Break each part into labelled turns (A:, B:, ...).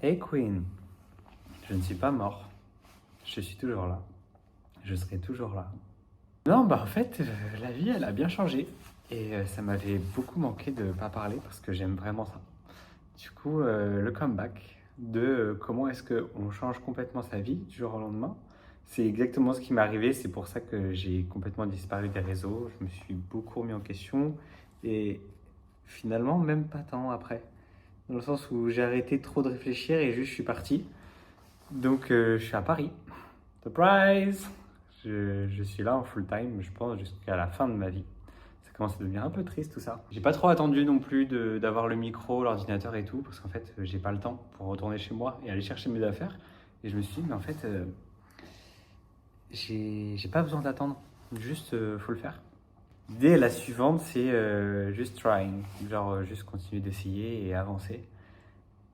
A: Hey Queen, je ne suis pas mort. Je suis toujours là. Je serai toujours là. Non, en fait, la vie, elle a bien changé. Et ça m'avait beaucoup manqué de ne pas parler parce que j'aime vraiment ça. Du coup, le comeback de comment est-ce qu'on change complètement sa vie du jour au lendemain, c'est exactement ce qui m'est arrivé. C'est pour ça que j'ai complètement disparu des réseaux. Je me suis beaucoup remis en question. Et finalement, même pas tant après. Dans le sens où j'ai arrêté trop de réfléchir et juste je suis parti. Donc je suis à Paris. Surprise! Je suis là en full time, je pense, jusqu'à la fin de ma vie. Ça commence à devenir un peu triste tout ça. J'ai pas trop attendu non plus d'avoir le micro, l'ordinateur et tout, parce qu'en fait j'ai pas le temps pour retourner chez moi et aller chercher mes affaires. Et je me suis dit, mais en fait, j'ai pas besoin d'attendre, juste faut le faire. L'idée est la suivante, c'est juste trying, genre juste continuer d'essayer et avancer.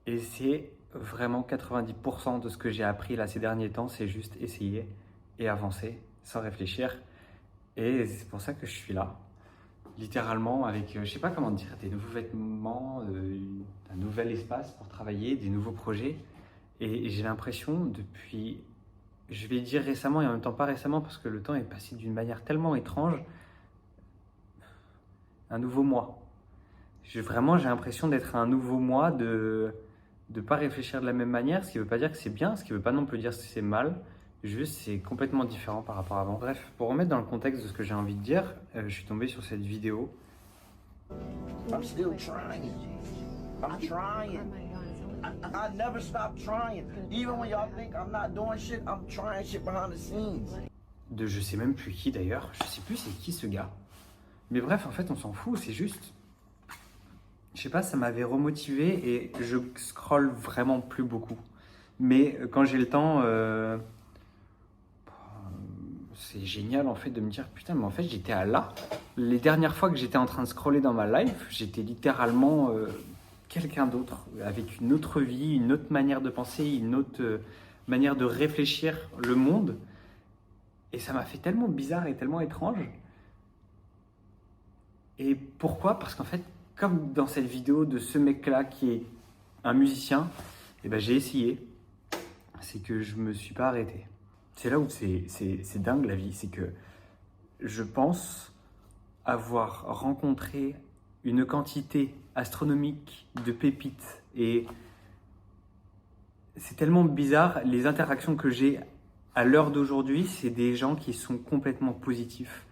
A: Et c'est vraiment 90% de ce que j'ai appris là ces derniers temps, c'est juste essayer et avancer sans réfléchir. Et c'est pour ça que je suis là, littéralement avec, je sais pas comment dire, des nouveaux vêtements, un nouvel espace pour travailler, des nouveaux projets. Et j'ai l'impression depuis, je vais dire récemment et en même temps pas récemment parce que le temps est passé d'une manière tellement étrange, un nouveau moi. Vraiment, j'ai l'impression d'être un nouveau moi, de ne pas réfléchir de la même manière, ce qui ne veut pas dire que c'est bien, ce qui ne veut pas non plus dire que c'est mal, juste c'est complètement différent par rapport à avant. Bref, pour remettre dans le contexte de ce que j'ai envie de dire, je suis tombé sur cette vidéo.
B: I'm still trying. I'm trying. I never stop trying. Even when y'all think I'm not doing shit, I'm trying shit behind the scenes.
A: De je sais même plus qui d'ailleurs, je sais plus c'est qui ce gars. Mais bref, en fait, on s'en fout, c'est juste... Je sais pas, ça m'avait remotivé et je scrolle vraiment plus beaucoup. Mais quand j'ai le temps, c'est génial en fait de me dire putain, mais en fait j'étais à là. Les dernières fois que j'étais en train de scroller dans ma life, j'étais littéralement quelqu'un d'autre, avec une autre vie, une autre manière de penser, une autre manière de réfléchir le monde. Et ça m'a fait tellement bizarre et tellement étrange. Et pourquoi? Parce qu'en fait, comme dans cette vidéo de ce mec-là qui est un musicien, eh ben, j'ai essayé. C'est que je me suis pas arrêté. C'est là où c'est dingue la vie. C'est que je pense avoir rencontré une quantité astronomique de pépites. Et c'est tellement bizarre. Les interactions que j'ai à l'heure d'aujourd'hui, c'est des gens qui sont complètement positifs.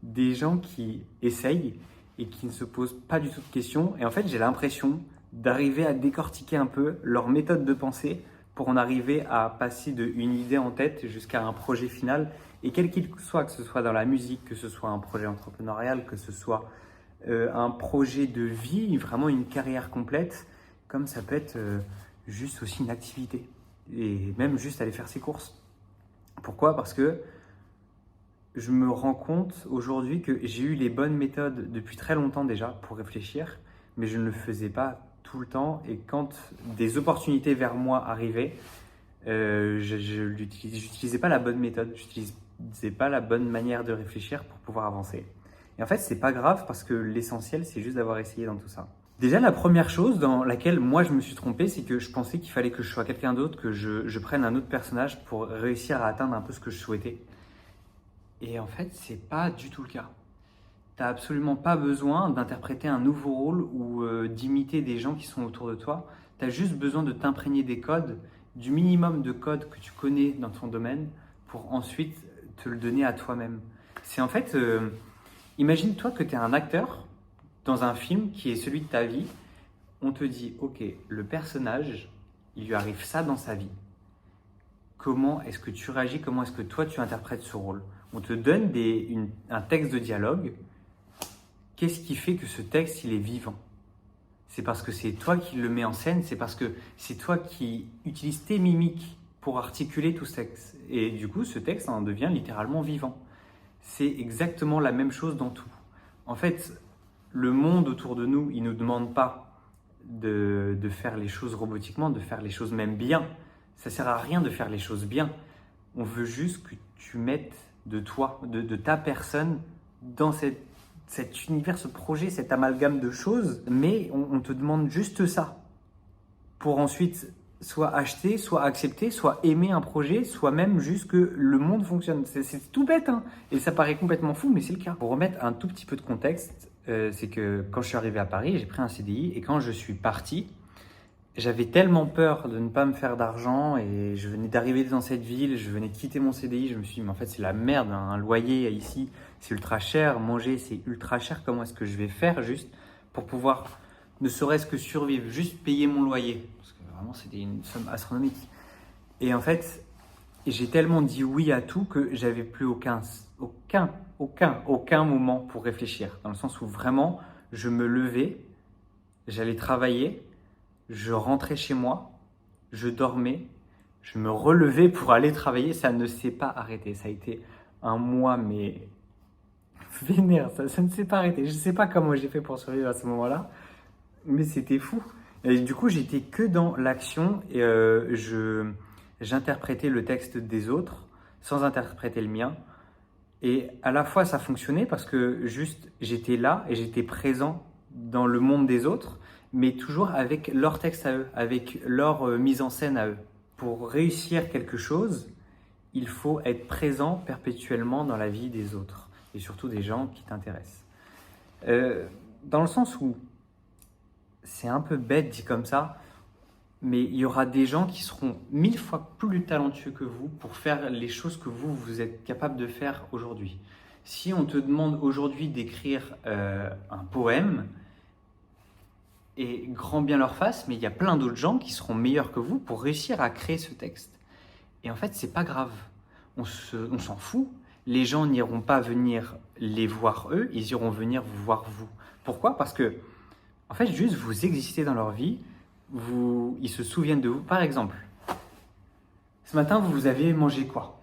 A: Des gens qui essayent et qui ne se posent pas du tout de questions. Et en fait, j'ai l'impression d'arriver à décortiquer un peu leur méthode de pensée pour en arriver à passer d'une idée en tête jusqu'à un projet final. Et quel qu'il soit, que ce soit dans la musique, que ce soit un projet entrepreneurial, que ce soit un projet de vie, vraiment une carrière complète, comme ça peut être juste aussi une activité. Et même juste aller faire ses courses. Pourquoi? Parce que je me rends compte aujourd'hui que j'ai eu les bonnes méthodes depuis très longtemps déjà pour réfléchir, mais je ne le faisais pas tout le temps. Et quand des opportunités vers moi arrivaient, je n'utilisais pas la bonne méthode, je n'utilisais pas la bonne manière de réfléchir pour pouvoir avancer. Et en fait, c'est pas grave parce que l'essentiel, c'est juste d'avoir essayé dans tout ça. Déjà, la première chose dans laquelle moi je me suis trompé, c'est que je pensais qu'il fallait que je sois quelqu'un d'autre, que je prenne un autre personnage pour réussir à atteindre un peu ce que je souhaitais. Et en fait, c'est pas du tout le cas. T'as absolument pas besoin d'interpréter un nouveau rôle ou d'imiter des gens qui sont autour de toi. T'as juste besoin de t'imprégner des codes, du minimum de codes que tu connais dans ton domaine pour ensuite te le donner à toi-même. C'est en fait, imagine-toi que tu es un acteur dans un film qui est celui de ta vie. On te dit, ok, le personnage, il lui arrive ça dans sa vie. Comment est-ce que tu réagis? Comment est-ce que toi tu interprètes ce rôle? On te donne un texte de dialogue. Qu'est-ce qui fait que ce texte il est vivant? C'est parce que c'est toi qui le mets en scène, c'est parce que c'est toi qui utilises tes mimiques pour articuler tout ce texte. Et du coup, ce texte en devient littéralement vivant. C'est exactement la même chose dans tout. En fait, le monde autour de nous, il ne nous demande pas de faire les choses robotiquement, de faire les choses même bien. Ça sert à rien de faire les choses bien. On veut juste que tu mettes de toi, de ta personne dans cet univers, ce projet, cet amalgame de choses. Mais on te demande juste ça pour ensuite soit acheter, soit accepter, soit aimer un projet, soit même juste que le monde fonctionne. C'est tout bête, hein, et ça paraît complètement fou, mais c'est le cas. Pour remettre un tout petit peu de contexte, c'est que quand je suis arrivé à Paris, j'ai pris un CDI, et quand je suis parti, j'avais tellement peur de ne pas me faire d'argent, et je venais d'arriver dans cette ville, je venais de quitter mon CDI, je me suis dit, mais en fait c'est la merde, hein, un loyer ici, c'est ultra cher, manger c'est ultra cher, comment est-ce que je vais faire juste pour pouvoir ne serait-ce que survivre, juste payer mon loyer, parce que vraiment c'était une somme astronomique. Et en fait, j'ai tellement dit oui à tout que j'avais plus aucun moment pour réfléchir, dans le sens où vraiment je me levais, j'allais travailler, je rentrais chez moi, je dormais, je me relevais pour aller travailler, ça ne s'est pas arrêté, ça a été un mois mais vénère, ça ne s'est pas arrêté, je ne sais pas comment j'ai fait pour survivre à ce moment-là, mais c'était fou. Et du coup, j'étais que dans l'action et j'interprétais le texte des autres sans interpréter le mien. Et à la fois, ça fonctionnait parce que juste j'étais là et j'étais présent dans le monde des autres, mais toujours avec leur texte à eux, avec leur mise en scène à eux. Pour réussir quelque chose, il faut être présent perpétuellement dans la vie des autres et surtout des gens qui t'intéressent. Dans le sens où c'est un peu bête dit comme ça, mais il y aura des gens qui seront 1000 fois plus talentueux que vous pour faire les choses que vous êtes capable de faire aujourd'hui. Si on te demande aujourd'hui d'écrire un poème, et grand bien leur face, mais il y a plein d'autres gens qui seront meilleurs que vous pour réussir à créer ce texte. Et en fait, c'est pas grave. On s'en fout. Les gens n'iront pas venir les voir eux, ils iront venir vous voir vous. Pourquoi ? Parce que en fait, juste vous existez dans leur vie, ils se souviennent de vous. Par exemple, ce matin, vous avez mangé quoi ?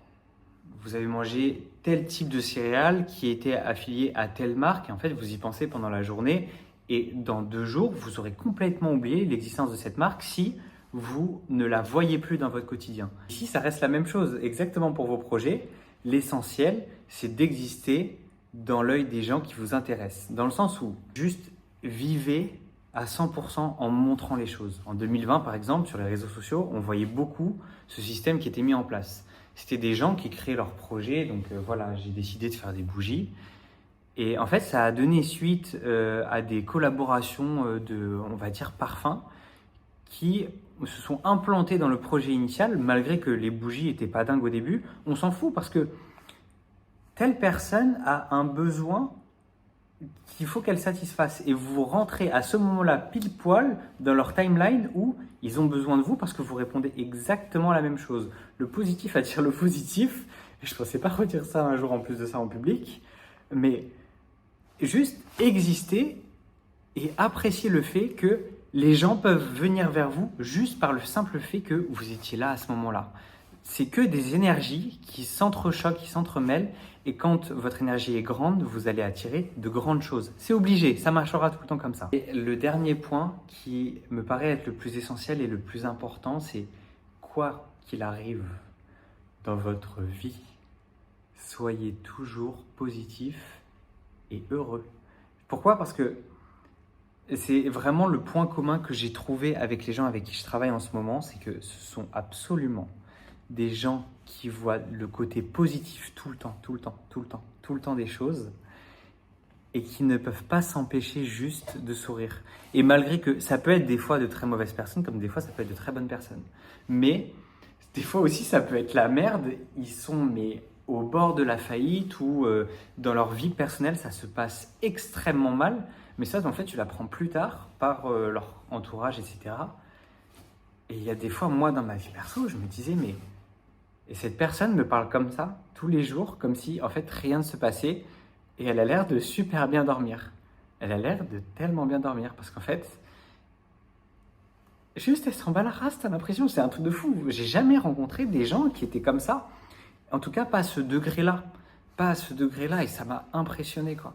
A: Vous avez mangé tel type de céréales qui était affilié à telle marque, et en fait, vous y pensez pendant la journée, et dans 2 jours, vous aurez complètement oublié l'existence de cette marque si vous ne la voyez plus dans votre quotidien. Ici, ça reste la même chose, exactement pour vos projets. L'essentiel, c'est d'exister dans l'œil des gens qui vous intéressent, dans le sens où juste vivez à 100% en montrant les choses. En 2020, par exemple, sur les réseaux sociaux, on voyait beaucoup ce système qui était mis en place. C'était des gens qui créaient leurs projets, donc voilà, j'ai décidé de faire des bougies. Et en fait, ça a donné suite à des collaborations de, on va dire, parfums qui se sont implantés dans le projet initial, malgré que les bougies n'étaient pas dingues au début. On s'en fout parce que telle personne a un besoin qu'il faut qu'elle satisfasse. Et vous rentrez à ce moment-là pile poil dans leur timeline où ils ont besoin de vous parce que vous répondez exactement la même chose. Le positif attire le positif. Je ne pensais pas redire ça un jour en plus de ça en public. Mais juste exister et apprécier le fait que les gens peuvent venir vers vous juste par le simple fait que vous étiez là à ce moment-là. C'est que des énergies qui s'entrechoquent, qui s'entremêlent, et quand votre énergie est grande, vous allez attirer de grandes choses. C'est obligé, ça marchera tout le temps comme ça. Et le dernier point qui me paraît être le plus essentiel et le plus important, c'est quoi qu'il arrive dans votre vie, soyez toujours positif et heureux. Pourquoi ? Parce que c'est vraiment le point commun que j'ai trouvé avec les gens avec qui je travaille en ce moment, c'est que ce sont absolument des gens qui voient le côté positif tout le temps des choses et qui ne peuvent pas s'empêcher juste de sourire. Et malgré que ça peut être des fois de très mauvaises personnes, comme des fois ça peut être de très bonnes personnes. Mais des fois aussi ça peut être la merde, ils sont au bord de la faillite ou dans leur vie personnelle ça se passe extrêmement mal, mais ça en fait tu l'apprends plus tard par leur entourage, etc. Et il y a des fois, moi dans ma vie perso, je me disais et cette personne me parle comme ça, tous les jours, comme si en fait rien ne se passait, et elle a l'air de super bien dormir. Elle a l'air de tellement bien dormir, parce qu'en fait, juste elle s'en bat la race, t'as l'impression, c'est un truc de fou. J'ai jamais rencontré des gens qui étaient comme ça, en tout cas pas à ce degré-là, et ça m'a impressionné, quoi.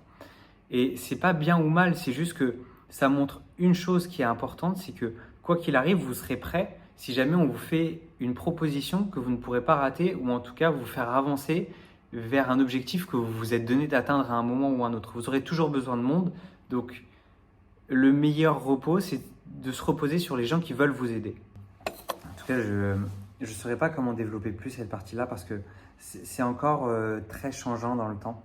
A: Et c'est pas bien ou mal, c'est juste que ça montre une chose qui est importante, c'est que quoi qu'il arrive, vous serez prêt si jamais on vous fait une proposition que vous ne pourrez pas rater, ou en tout cas vous faire avancer vers un objectif que vous vous êtes donné d'atteindre à un moment ou un autre. Vous aurez toujours besoin de monde, donc le meilleur repos, c'est de se reposer sur les gens qui veulent vous aider. tout cas, je ne saurais pas comment développer plus cette partie-là parce que c'est encore très changeant dans le temps.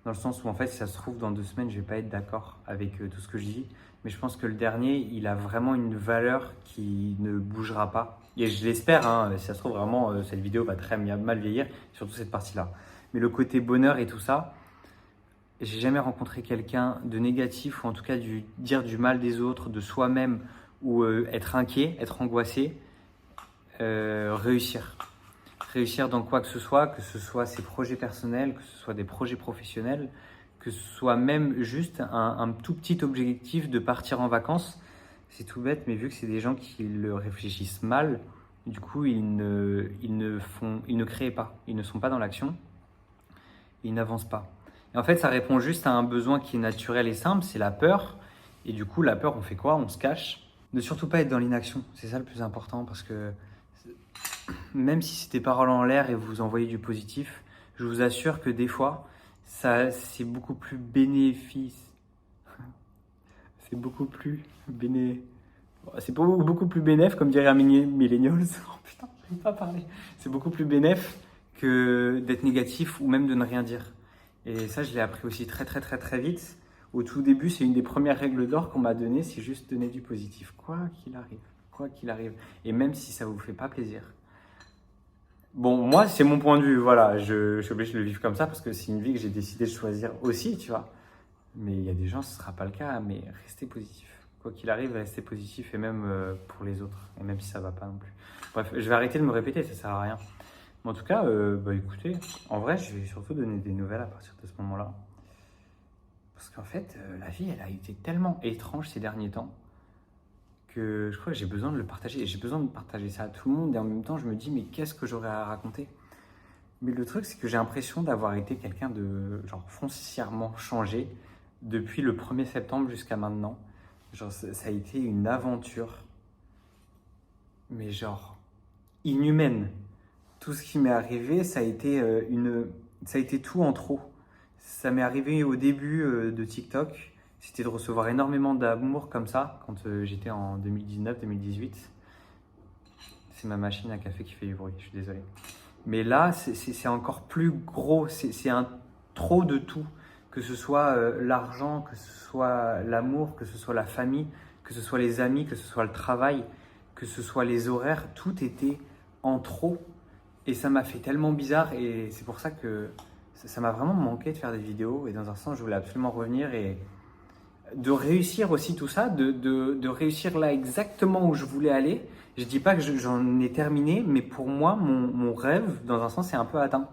A: Dans le sens où, en fait, si ça se trouve, dans 2 semaines, je ne vais pas être d'accord avec tout ce que je dis. Mais je pense que le dernier, il a vraiment une valeur qui ne bougera pas. Et je l'espère, hein, si ça se trouve, vraiment, cette vidéo va très mal vieillir, surtout cette partie-là. Mais le côté bonheur et tout ça, j'ai jamais rencontré quelqu'un de négatif, ou en tout cas dire du mal des autres, de soi-même, ou être inquiet, être angoissé, réussir. Réussir dans quoi que ce soit ses projets personnels, que ce soit des projets professionnels, que ce soit même juste un tout petit objectif de partir en vacances. C'est tout bête, mais vu que c'est des gens qui le réfléchissent mal, du coup, ils ne créent pas, ils ne sont pas dans l'action, ils n'avancent pas. Et en fait, ça répond juste à un besoin qui est naturel et simple, c'est la peur. Et du coup, la peur, on fait quoi? On se cache. Ne surtout pas être dans l'inaction, c'est ça le plus important, parce que même si c'est des paroles en l'air et vous envoyez du positif, je vous assure que des fois, c'est beaucoup plus bénéfice. C'est beaucoup plus beaucoup plus bénéf, comme dirait un millennials. Oh putain, je n'arrive pas à parler. C'est beaucoup plus bénéf que d'être négatif ou même de ne rien dire. Et ça, je l'ai appris aussi très vite. Au tout début, c'est une des premières règles d'or qu'on m'a donné, c'est juste donner du positif, quoi qu'il arrive. Quoi qu'il arrive. Et même si ça vous fait pas plaisir. Bon, moi, c'est mon point de vue, voilà. Je suis obligé de le vivre comme ça parce que c'est une vie que j'ai décidé de choisir aussi, tu vois. Mais il y a des gens, ce ne sera pas le cas, mais restez positif. Quoi qu'il arrive, restez positif et même pour les autres. Et même si ça ne va pas non plus. Bref, je vais arrêter de me répéter, ça ne sert à rien. Mais en tout cas, écoutez, en vrai, je vais surtout donner des nouvelles à partir de ce moment-là. Parce qu'en fait, la vie, elle a été tellement étrange ces derniers temps que je crois que j'ai besoin de le partager. Et j'ai besoin de partager ça à tout le monde. Et en même temps, je me dis, mais qu'est-ce que j'aurais à raconter? Mais le truc, c'est que j'ai l'impression d'avoir été quelqu'un de genre foncièrement changé depuis le 1er septembre jusqu'à maintenant. Genre, ça a été une aventure, mais genre inhumaine. Tout ce qui m'est arrivé, ça a été tout en trop. Ça m'est arrivé au début de TikTok. C'était de recevoir énormément d'amour comme ça, quand j'étais en 2019-2018. C'est ma machine à café qui fait du bruit, je suis désolé. Mais là, c'est encore plus gros, c'est un trop de tout. Que ce soit l'argent, que ce soit l'amour, que ce soit la famille, que ce soit les amis, que ce soit le travail, que ce soit les horaires, tout était en trop. Et ça m'a fait tellement bizarre et c'est pour ça que ça m'a vraiment manqué de faire des vidéos. Et dans un sens, je voulais absolument revenir et de réussir aussi tout ça, de réussir là exactement où je voulais aller. Je dis pas que j'en ai terminé, mais pour moi, mon rêve, dans un sens, c'est un peu atteint.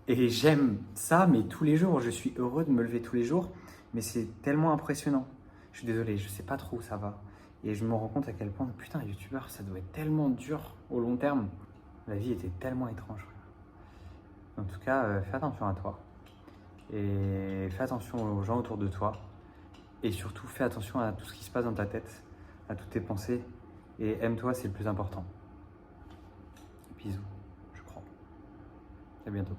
A: Et j'aime ça, mais tous les jours, je suis heureux de me lever tous les jours, mais c'est tellement impressionnant. Je suis désolé, je sais pas trop où ça va. Et je me rends compte à quel point, putain, youtubeur, ça doit être tellement dur au long terme. La vie était tellement étrange. En tout cas, fais attention à toi. Et fais attention aux gens autour de toi. Et surtout, fais attention à tout ce qui se passe dans ta tête, à toutes tes pensées. Et aime-toi, c'est le plus important. Bisous, je crois. À bientôt.